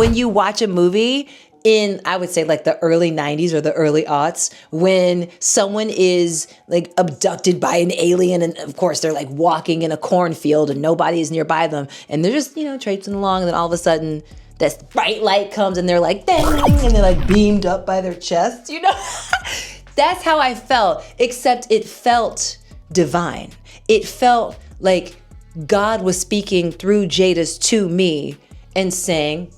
when you watch a movie in, I would say like the early 90s or the early aughts, when someone is like abducted by an alien, and of course they're like walking in a cornfield and nobody is nearby them, and they're just, traipsing along, and then all of a sudden this bright light comes and they're like, dang, and they're like beamed up by their chest, That's how I felt, except it felt divine. It felt like God was speaking through Jadis to me and saying,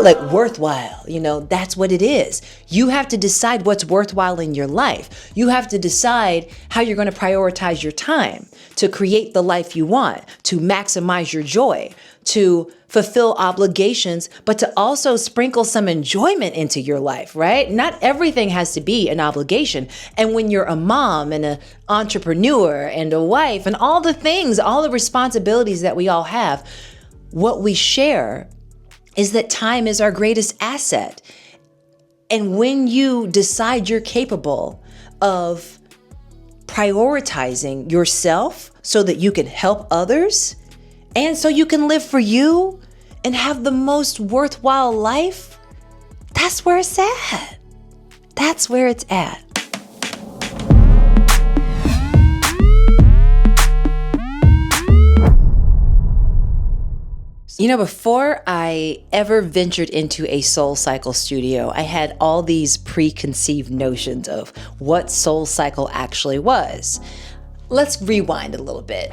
like worthwhile, that's what it is. You have to decide what's worthwhile in your life. You have to decide how you're going to prioritize your time to create the life you want, to maximize your joy, to fulfill obligations, but to also sprinkle some enjoyment into your life, right? Not everything has to be an obligation. And when you're a mom and an entrepreneur and a wife and all the things, all the responsibilities that we all have, what we share is that time is our greatest asset. And when you decide you're capable of prioritizing yourself so that you can help others and so you can live for you and have the most worthwhile life, that's where it's at. That's where it's at. Before I ever ventured into a SoulCycle studio, I had all these preconceived notions of what SoulCycle actually was. Let's rewind a little bit.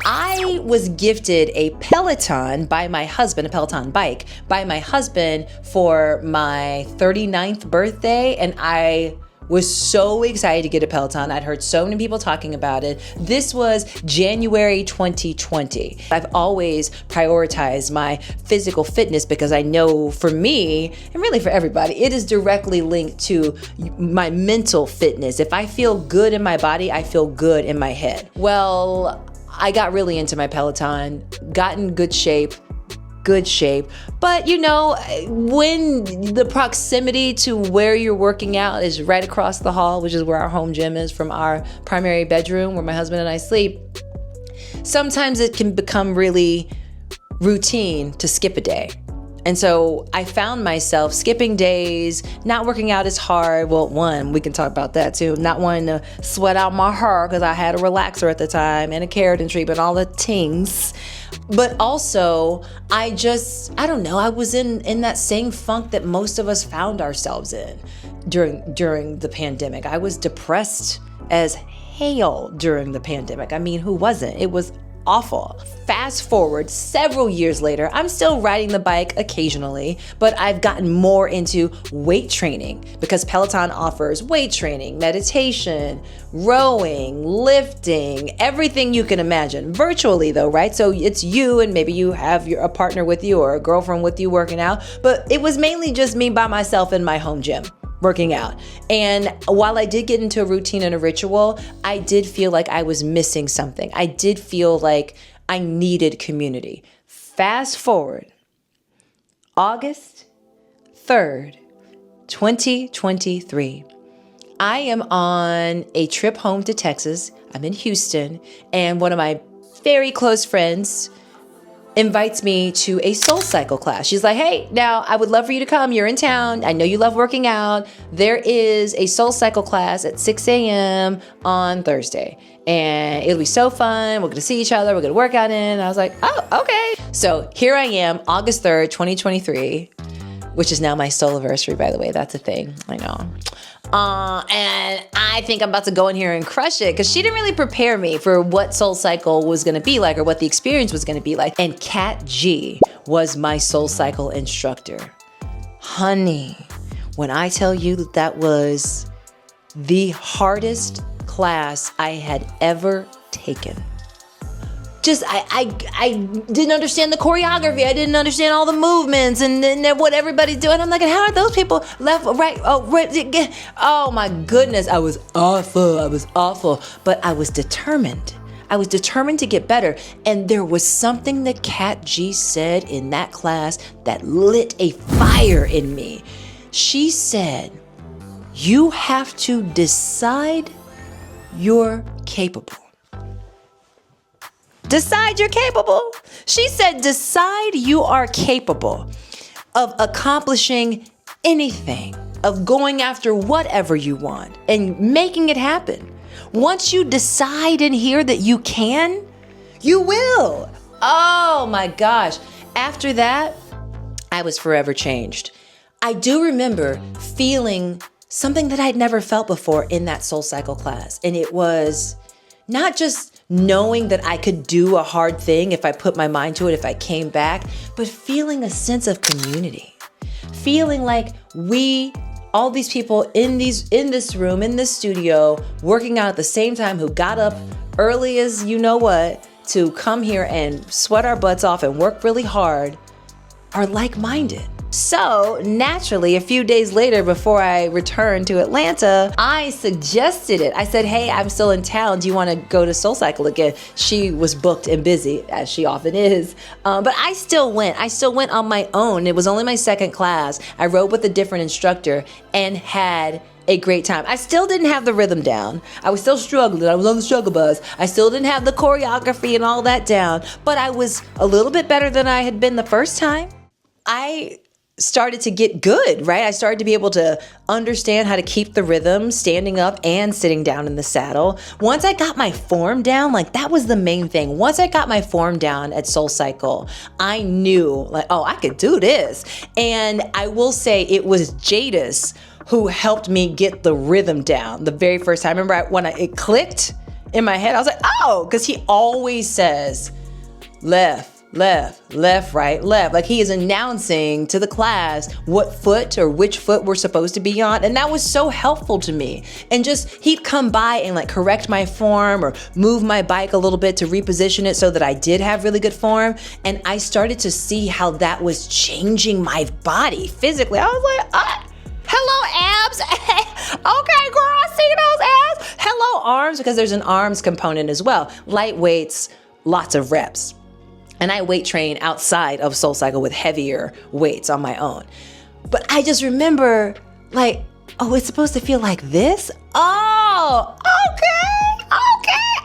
I was gifted a Peloton by my husband, a Peloton bike, by my husband for my 39th birthday, and I was so excited to get a Peloton. I'd heard so many people talking about it. This was January 2020. I've always prioritized my physical fitness because I know for me, and really for everybody, it is directly linked to my mental fitness. If I feel good in my body, I feel good in my head. Well, I got really into my Peloton, got in good shape. But when the proximity to where you're working out is right across the hall, which is where our home gym is from our primary bedroom where my husband and I sleep, sometimes it can become really routine to skip a day. And so I found myself skipping days, not working out as hard. Well, one, we can talk about that too. Not wanting to sweat out my hair because I had a relaxer at the time and a keratin treatment, all the tings. But also, I don't know, I was in that same funk that most of us found ourselves in during the pandemic. I was depressed as hell during the pandemic. I mean, who wasn't? It was awful. Fast forward several years later, I'm still riding the bike occasionally, but I've gotten more into weight training because Peloton offers weight training, meditation, rowing, lifting, everything you can imagine. Virtually though, right? So it's you and maybe you have a partner with you or a girlfriend with you working out, but it was mainly just me by myself in my home gym working out. And while I did get into a routine and a ritual, I did feel like I was missing something. I did feel like I needed community. Fast forward, August 3rd, 2023. I am on a trip home to Texas. I'm in Houston, and one of my very close friends invites me to a SoulCycle class. She's like, hey, now I would love for you to come. You're in town. I know you love working out. There is a SoulCycle class at 6 a.m. on Thursday. And it'll be so fun. We're going to see each other. We're going to work out in. And I was like, oh, okay. So here I am, August 3rd, 2023, which is now my soul-anniversary, by the way. That's a thing. I know. And I think I'm about to go in here and crush it because she didn't really prepare me for what SoulCycle was going to be like or what the experience was going to be like. And Kat G was my SoulCycle instructor. Honey, when I tell you that was the hardest class I had ever taken. I didn't understand the choreography. I didn't understand all the movements and what everybody's doing. I'm like, how are those people left, right, right? Oh my goodness, I was awful. But I was determined. I was determined to get better. And there was something that Kat G said in that class that lit a fire in me. She said, you have to decide you're capable. Decide you're capable. She said, decide you are capable. of accomplishing anything, of going after whatever you want and making it happen. Once you decide in here that you can, you will. Oh my gosh. After that, I was forever changed. I do remember feeling something that I'd never felt before in that SoulCycle class. And it was not just knowing that I could do a hard thing if I put my mind to it, if I came back, but feeling a sense of community. Feeling like all these people in this room, in this studio, working out at the same time, who got up early as you know what, to come here and sweat our butts off and work really hard, are like-minded. So naturally, a few days later, before I returned to Atlanta, I suggested it. I said, hey, I'm still in town. Do you want to go to SoulCycle again? She was booked and busy, as she often is. But I still went. I still went on my own. It was only my second class. I rode with a different instructor and had a great time. I still didn't have the rhythm down. I was still struggling. I was on the struggle bus. I still didn't have the choreography and all that down, but I was a little bit better than I had been the first time. I started to get good, right? I started to be able to understand how to keep the rhythm standing up and sitting down in the saddle. Once I got my form down, like that was the main thing. Once I got my form down at SoulCycle, I knew like, oh, I could do this. And I will say it was Jadis who helped me get the rhythm down the very first time. I remember when it clicked in my head, I was like, oh, because he always says left, left, left, right, left. Like he is announcing to the class what foot or which foot we're supposed to be on. And that was so helpful to me. And just he'd come by and like correct my form or move my bike a little bit to reposition it so that I did have really good form. And I started to see how that was changing my body physically. I was like, hello abs. Okay, girl, I see those abs. Hello arms, because there's an arms component as well. Light weights, lots of reps. And I weight train outside of SoulCycle with heavier weights on my own. But I just remember like, oh, it's supposed to feel like this? Oh, okay.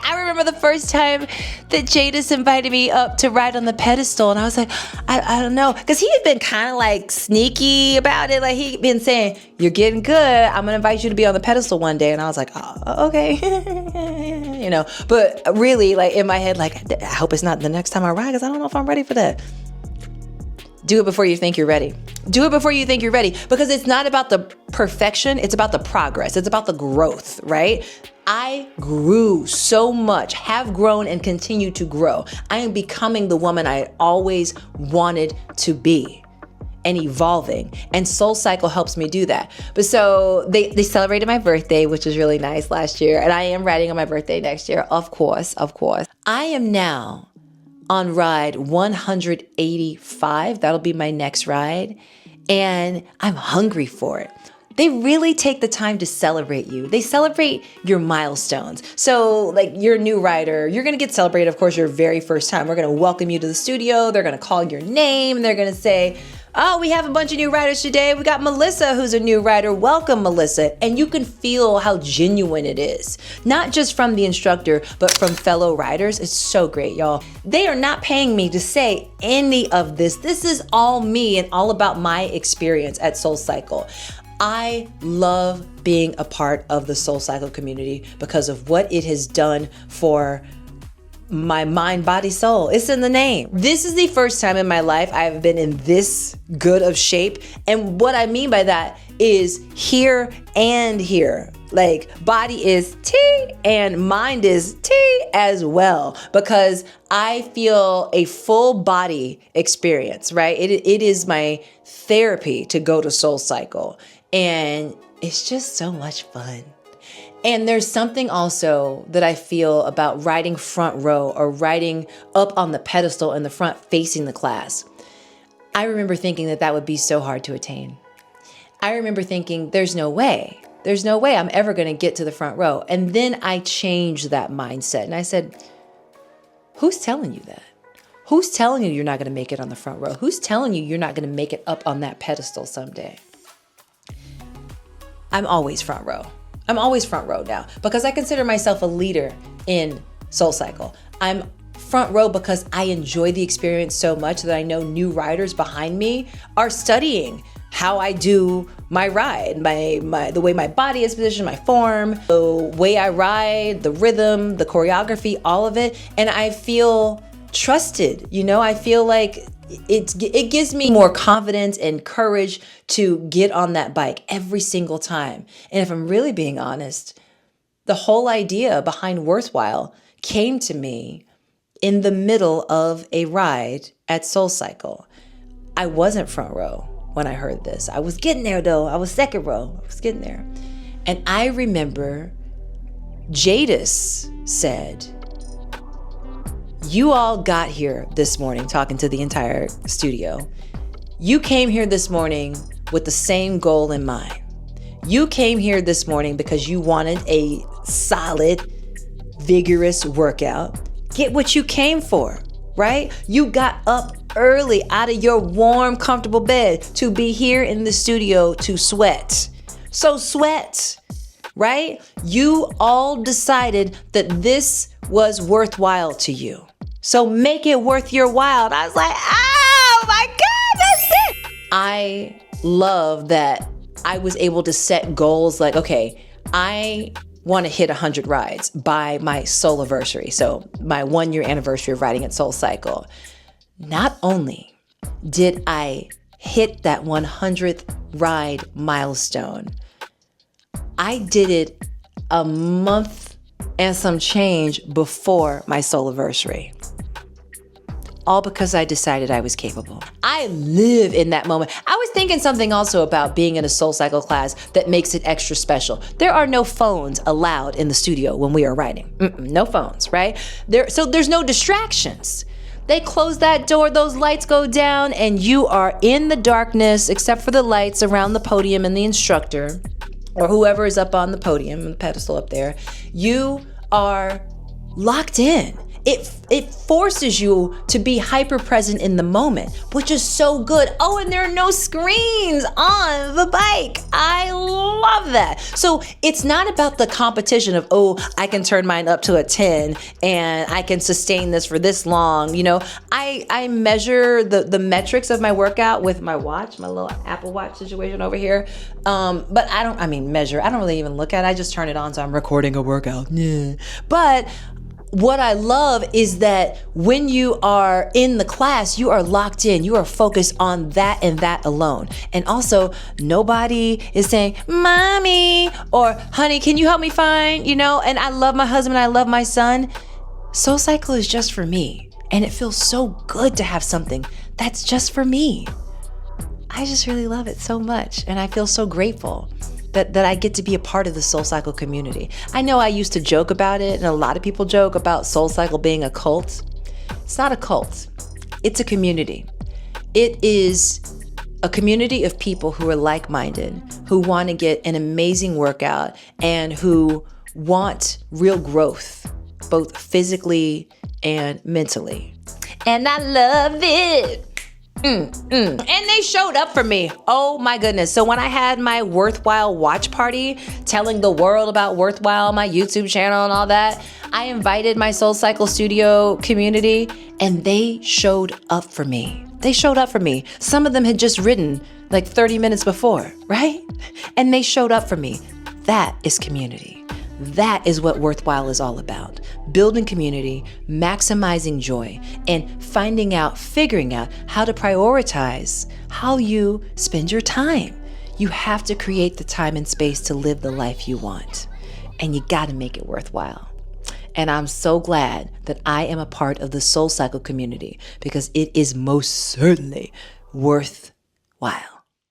I remember the first time that Jadis invited me up to ride on the pedestal, and I was like, I don't know. Because he had been kind of like sneaky about it. Like he'd been saying, you're getting good. I'm going to invite you to be on the pedestal one day. And I was like, oh, okay. You know, but really like in my head, like, I hope it's not the next time I ride because I don't know if I'm ready for that. Do it before you think you're ready. Do it before you think you're ready, because it's not about the perfection. It's about the progress. It's about the growth, right? I grew so much, have grown and continue to grow. I am becoming the woman I always wanted to be and evolving. And SoulCycle helps me do that. But so they celebrated my birthday, which was really nice last year. And I am riding on my birthday next year. Of course. I am now on ride 185. That'll be my next ride. And I'm hungry for it. They really take the time to celebrate you. They celebrate your milestones. So like you're a new rider, you're going to get celebrated, of course, your very first time. We're going to welcome you to the studio. They're going to call your name. And they're going to say, oh, we have a bunch of new riders today. We got Melissa, who's a new rider. Welcome, Melissa. And you can feel how genuine it is. Not just from the instructor, but from fellow riders. It's so great, y'all. They are not paying me to say any of this. This is all me and all about my experience at SoulCycle. I love being a part of the SoulCycle community because of what it has done for my mind, body, soul. It's in the name. This is the first time in my life I've been in this good of shape. And what I mean by that is here and here. Like body is T and mind is T as well, because I feel a full body experience, right? It is my therapy to go to SoulCycle. And it's just so much fun. And there's something also that I feel about riding front row or riding up on the pedestal in the front facing the class. I remember thinking that would be so hard to attain. I remember thinking there's no way I'm ever going to get to the front row. And then I changed that mindset and I said, who's telling you that? Who's telling you you're not going to make it on the front row? Who's telling you you're not going to make it up on that pedestal someday? I'm always front row. I'm always front row now because I consider myself a leader in SoulCycle. I'm front row because I enjoy the experience so much that I know new riders behind me are studying how I do my ride, the way my body is positioned, my form, the way I ride, the rhythm, the choreography, all of it. And I feel trusted, I feel like it gives me more confidence and courage to get on that bike every single time. And if I'm really being honest, the whole idea behind Worthwhile came to me in the middle of a ride at SoulCycle. I wasn't front row when I heard this. I was getting there though. I was second row. I was getting there. And I remember Jadis said, "You all got here this morning," talking to the entire studio. "You came here this morning with the same goal in mind. You came here this morning because you wanted a solid, vigorous workout. Get what you came for, right? You got up early out of your warm, comfortable bed to be here in the studio to sweat. So sweat, right? You all decided that this was worthwhile to you. So make it worth your while." I was like, oh my God, that's it. I love that I was able to set goals like, okay, I want to hit 100 rides by my Souliversary. So my 1-year anniversary of riding at SoulCycle. Not only did I hit that 100th ride milestone, I did it a month and some change before my Souliversary. All because I decided I was capable. I live in that moment. I was thinking something also about being in a SoulCycle class that makes it extra special. There are no phones allowed in the studio when we are riding. No phones, right? So there's no distractions. They close that door, those lights go down, and you are in the darkness except for the lights around the podium and the instructor, or whoever is up on the podium, the pedestal up there. You are locked in. It forces you to be hyper present in the moment, which is so good. Oh, and there are no screens on the bike. I love that. So it's not about the competition of, oh, I can turn mine up to a 10 and I can sustain this for this long. I measure the metrics of my workout with my watch, my little Apple Watch situation over here. But I don't really even look at it. I just turn it on so I'm recording a workout. Yeah. But what I love is that when you are in the class, you are locked in, you are focused on that and that alone. And also, nobody is saying, "Mommy," or "Honey, can you help me find," and I love my husband, I love my son. SoulCycle is just for me. And it feels so good to have something that's just for me. I just really love it so much. And I feel so grateful that I get to be a part of the SoulCycle community. I know I used to joke about it, and a lot of people joke about SoulCycle being a cult. It's not a cult. It's a community. It is a community of people who are like-minded, who want to get an amazing workout, and who want real growth, both physically and mentally. And I love it. And they showed up for me. Oh my goodness. So when I had my Worthwhile watch party, telling the world about Worthwhile, my YouTube channel and all that, I invited my SoulCycle studio community and they showed up for me. They showed up for me. Some of them had just ridden like 30 minutes before, right? And they showed up for me. That is community. That is what Worthwhile is all about. Building community, maximizing joy, and figuring out how to prioritize how you spend your time. You have to create the time and space to live the life you want. And you got to make it worthwhile. And I'm so glad that I am a part of the SoulCycle community because it is most certainly worthwhile.